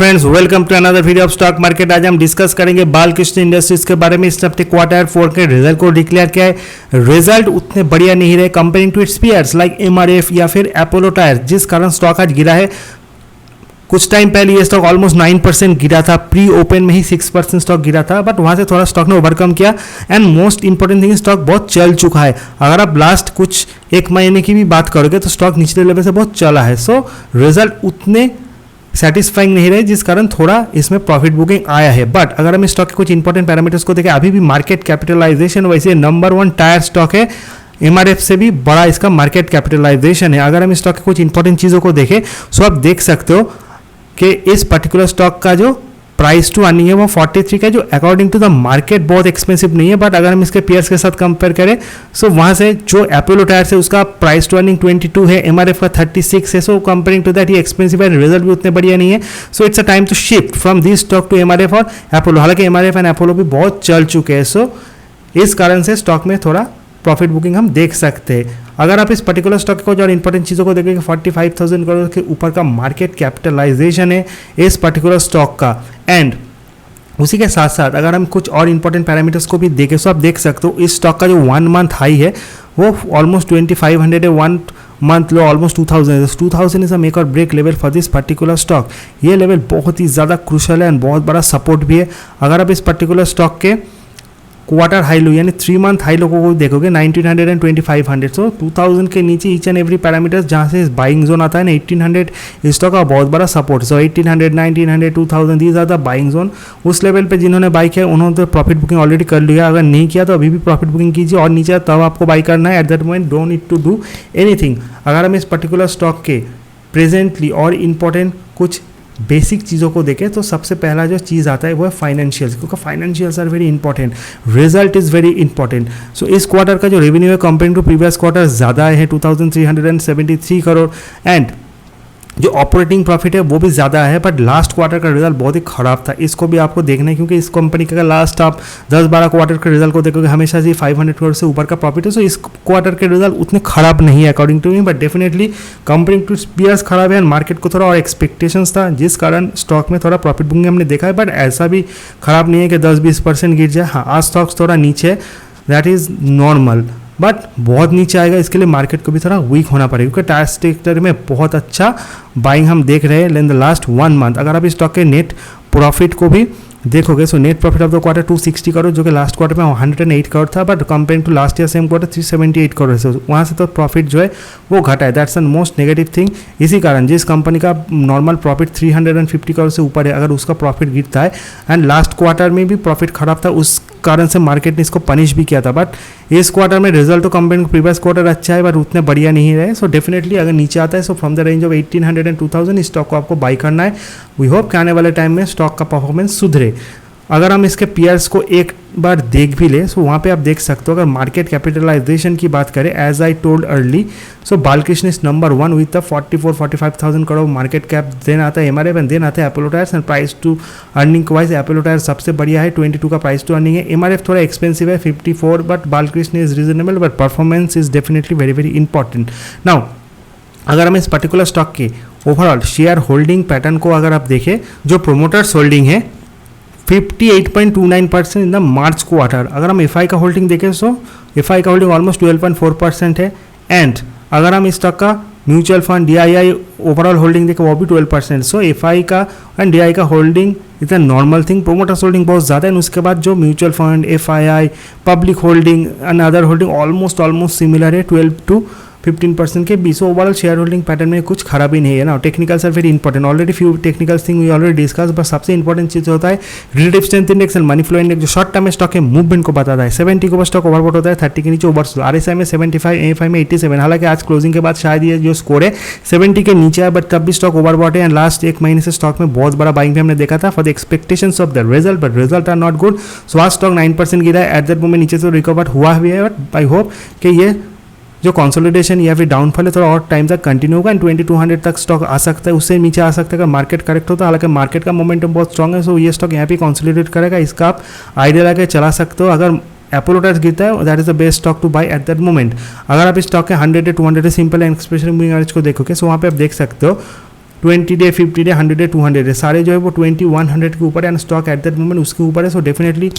Friends, welcome to another video of stock market. आज हम discuss करेंगे बालकृष्ण इंडस्ट्रीज के बारे में। इसने अपने क्वार्टर 4 के रिजल्ट को डिक्लेयर किया है। रिजल्ट उतने बढ़िया नहीं रहे comparing to its peers like MRF या फिर अपोलो टायर, जिस कारण स्टॉक आज गिरा है। कुछ टाइम पहले ये स्टॉक ऑलमोस्ट 9% गिरा था, प्री ओपन में ही 6% स्टॉक गिरा था, बट वहां से थोड़ा स्टॉक ने ओवरकम किया। And most important thing, stock बहुत चल चुका है। अगर आप लास्ट कुछ एक महीने की भी बात करोगे तो स्टॉक निचले लेवल से बहुत चला है। सो रिजल्ट उतने सेटिस्फाइंग नहीं रहे, जिस कारण थोड़ा इसमें प्रॉफिट बुकिंग आया है। बट अगर हम स्टॉक के कुछ इंपॉर्टेंट पैरामीटर्स को देखें, अभी भी मार्केट कैपिटलाइजेशन वैसे नंबर 1 टायर स्टॉक है। एमआरएफ से भी बड़ा इसका मार्केट कैपिटलाइजेशन है। अगर हम स्टॉक के कुछ इंपॉर्टेंट चीज़ों को देखें सो आप देख सकते हो कि इस पर्टिकुलर स्टॉक का जो प्राइस टू अर्निंग है वो 43 का है, जो अकॉर्डिंग टू द मार्केट बहुत एक्सपेंसिव नहीं है। बट अगर हम इसके पीयर्स के साथ कंपेयर करें सो वहाँ से जो अपोलो टायर्स है उसका प्राइस टू अर्निंग 22 है, एमआरएफ का 36 है। सो कंपेयरिंग टू दैट ये एक्सपेंसिव है, रिजल्ट भी उतने बढ़िया नहीं है। So it's a time to shift from this stock to MRF और अपोलो। हालांकि एमआरएफ एंड अपोलो भी बहुत चल चुके हैं। सो इस कारण से स्टॉक में थोड़ा प्रॉफिट बुकिंग हम देख सकते हैं। अगर आप इस पर्टिकुलर स्टॉक को जो इंपॉर्टेंट चीज़ों को देखेंगे, 45,000 करोड़ के ऊपर का मार्केट कैपिटलाइजेशन है इस पर्टिकुलर स्टॉक का। एंड उसी के साथ साथ अगर हम कुछ और इंपॉर्टेंट पैरामीटर्स को भी देखें तो आप देख सकते हो इस स्टॉक का जो 1 मंथ हाई है वो ऑलमोस्ट 2500 है, 1 मंथ लो ऑलमोस्ट 2000 है। 2000 इज अ मेक और break level for this particular stock. ये लेवल बहुत ही ज़्यादा क्रूशल है एंड बहुत बड़ा सपोर्ट भी है। अगर आप इस पर्टिकुलर स्टॉक के क्वार्टर हाई लो यानी 3 मंथ हाई लोगों को देखोगे 1900 एंड 2500। सो 2000 के नीचे ईच एंड एवरी पैरामीटर्स जहाँ से बाइंग जोन आता है ना 1800 इस स्टॉक का बहुत बड़ा support. So 1800, 1900, 2000 these are the buying zone. उस लेवल पे जिन्होंने बाई किया उन्होंने तो प्रॉफिट बुकिंग ऑलरेडी कर लिया। अगर नहीं किया तो अभी भी प्रॉफिट बुकिंग कीजिए और नीचे तब आपको बाई करना है। At that moment don't need to do anything. अगर हम इस पर्टिकुलर स्टॉक के प्रेजेंटली और इम्पोर्टेंट कुछ बेसिक चीज़ों को देखें तो सबसे पहला जो चीज़ आता है वो है फाइनेंशियल्स, क्योंकि financials are very important, result is very important. So इस क्वार्टर का जो रेवेन्यू है कंपेयरिंग टू प्रीवियस क्वार्टर ज़्यादा है 2373 करोड़। एंड जो ऑपरेटिंग प्रॉफिट है वो भी ज़्यादा है। बट लास्ट क्वार्टर का रिजल्ट बहुत ही ख़राब था, इसको भी आपको देखना है, क्योंकि इस कंपनी का लास्ट आप 10-12 क्वार्टर के रिजल्ट को देखोगे हमेशा से 500 करोड़ से ऊपर का प्रॉफिट है। सो इस क्वार्टर के रिजल्ट उतने ख़राब नहीं है according to me, but definitely comparing to peers खराब है। मार्केट को थोड़ा और एक्सपेक्टेशंस था जिस कारण स्टॉक में थोड़ा प्रॉफिट बुकिंग हमने देखा है। बट ऐसा भी खराब नहीं है कि 10-20% गिर जाए। हाँ, आज स्टॉक्स थोड़ा नीचे है, दैट इज़ नॉर्मल, बट बहुत नीचे आएगा इसके लिए मार्केट को भी थोड़ा वीक होना पड़ेगा, क्योंकि टायर सेक्टर में बहुत अच्छा बाइंग हम देख रहे हैं इन द लास्ट 1 मंथ। अगर आप इस स्टॉक के नेट प्रॉफिट को भी देखोगे so net profit of the quarter 260 crore, जो कि लास्ट क्वार्टर में 108 करोड़ था, but comparing to last year same quarter 378 crore से वहाँ से तो प्रॉफिट जो है वो घटा है। That's the most negative thing. इसी कारण जिस कंपनी का नॉर्मल प्रॉफिट 350 करोड़ से ऊपर है, अगर उसका प्रॉफिट गिरता है एंड लास्ट क्वार्टर में भी प्रॉफिट खराब था, उस कारण से मार्केट ने इसको पनिश भी किया था। बट इस क्वार्टर में रिजल्ट तो कंपेयरिंग टू प्रीवियस क्वार्टर अच्छा है, बट उतने बढ़िया नहीं रहे। सो डेफिनेटली अगर नीचे आता है so from the range of 1800 and 2000 इस स्टॉक को आपको बाई करना है। वी होप कि आने वाले टाइम में स्टॉक का परफॉर्मेंस सुधरे। अगर हम इसके पीयर्स को एक बार देख भी ले सो वहाँ पे आप देख सकते हो, अगर मार्केट कैपिटलाइजेशन की बात करें as I told early, so Balkrishna is number 1 with the 44-45,000 crore market cap. Then आता है एमआरएफ एंड देन आता है Apollo tyres. And price to earning wise Apollo tyre सबसे बढ़िया है, 22 का प्राइस टू अर्निंग है। एमआरएफ थोड़ा एक्सपेंसिव है 54, but Balkrishna is reasonable, but performance is definitely very very important. Now अगर हम इस पर्टिकुलर स्टॉक के ओवरऑल शेयर होल्डिंग पैटर्न को अगर आप देखें, जो प्रोमोटर्स होल्डिंग है 58.29% इन द मार्च क्वार्टर। अगर हम एफआई का होल्डिंग देखें सो एफआई का होल्डिंग ऑलमोस्ट 12.4% है। एंड अगर हम इस स्टॉक का mutual fund DII overall holding देखें वो भी 12%। सो एफआई का एंड डीआई का holding is a normal thing. Promoters holding बहुत ज़्यादा है। उसके बाद जो mutual fund, FII, public holding and other holding almost similar है 12 to 15% के बीच। ओवरऑल शेयर होल्डिंग पैटर्न में कुछ खराबी नहीं है ना। Technicals are very important, already few technical thing we already discuss, but सबसे इंपॉर्टेंट चीज़ होता है relative strength index and money flow index, जो शॉर्ट टर्म में स्टॉक के मूवमेंट को बताता है। 70 के ऊपर स्टॉक ओवरबॉट होता है, 30 के नीचे ओवरसोल्ड। आरएसआई में 75, एएफआई में 87। हालांकि आज क्लोजिंग के बाद शायद ये जो स्कोर है 70 के नीचे है, बट तब भी स्टॉक ओवरबॉट है। एंड लास्ट 1 महीने से स्टॉक में बहुत बड़ा बाइंग भी हमने देखा था for the expectations of the result, but result are not good. So आज स्टॉक 9% गिरा है। एट दैट मोमेंट नीचे से रिकवर हुआ भी है, बट आई होप कि ये जो कंसोलिडेशन या फिर डाउनफॉल है थोड़ा और टाइम तक कंटिन्यू होगा एंड 2200 तक स्टॉक आ सकता है, उससे नीचे आ सकता है अगर मार्केट करेक्ट होता है। हालांकि मार्केट का मोमेंटम बहुत स्ट्रॉग है, सो ये स्टॉक यहाँ पे कंसोलिडेट करेगा, इसका आप आइडिया लगा चला सकते हो। अगर अपोलो टायर्स गिरता है that is the best stock two by eight that moment. अगर आप इस स्टॉक के 100 या 200 simple and expression moving average को देखोगे सो वहाँ पे आप देख सकते हो 20 डे, 50 डे, 100 डे, 200 डे, सारे जो है वो 2100 के ऊपर है and stock at that moment उसके ऊपर है. So definitely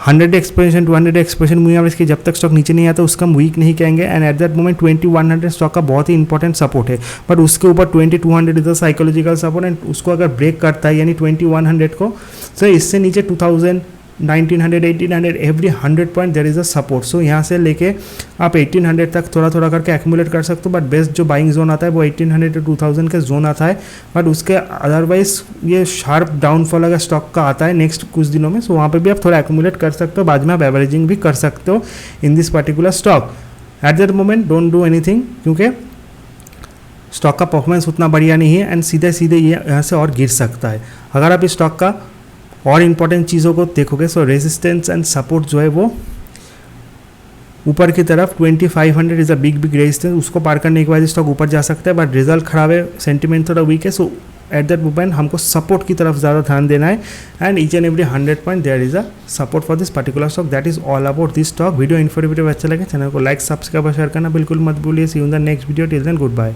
100 day expression, 200 day expression moving average के जब तक स्टॉक नीचे नहीं आता उसका हम वीक नहीं कहेंगे. And eight that moment 2100 stock का बहुत ही इंपॉर्टेंट सपोर्ट है. बट उसके ऊपर 2200 is the psychological support and उसको अगर ब्रेक करता है यानी 2100 को, सो इससे नीचे 2000, 1900, 1800, every 100 point there is a support. So यहाँ से लेके आप 1800 तक थोड़ा थोड़ा करके एक्यूमुलेट कर सकते हो. बट बेस्ट जो बाइंग जोन आता है वो 1800 to 2000 के जोन आता है. बट उसके अदरवाइज ये शार्प डाउनफॉल अगर स्टॉक का आता है नेक्स्ट कुछ दिनों में, सो वहाँ पे भी आप थोड़ा एक्यूमुलेट कर सकते हो. बाद में आप एवरेजिंग भी कर सकते हो in this particular stock. Eight that moment don't do anything क्योंकि स्टॉक का परफॉर्मेंस उतना बढ़िया नहीं है एंड सीधे सीधे ये यहाँ से और गिर सकता है. अगर आप इस स्टॉक का और इंपॉर्टेंट चीज़ों को देखोगे, सो रेजिस्टेंस एंड सपोर्ट जो है वो ऊपर की तरफ 2500 इज़ अ बिग रेजिस्टेंस, उसको पार करने के बाद स्टॉक ऊपर जा सकता है. बट रिजल्ट खराब है, सेंटिमेंट थोड़ा वीक है. सो एट दैट मोमेंट हमको सपोर्ट की तरफ ज़्यादा ध्यान देना है. And each and every 100 point there is a support for this particular stock. That is all about this stock. Video informative अच्छा लगे चैनल को लाइक, सब्सक्राइब और शेयर करना बिल्कुल मत भूलिए. See you in the next video. Till then good bye.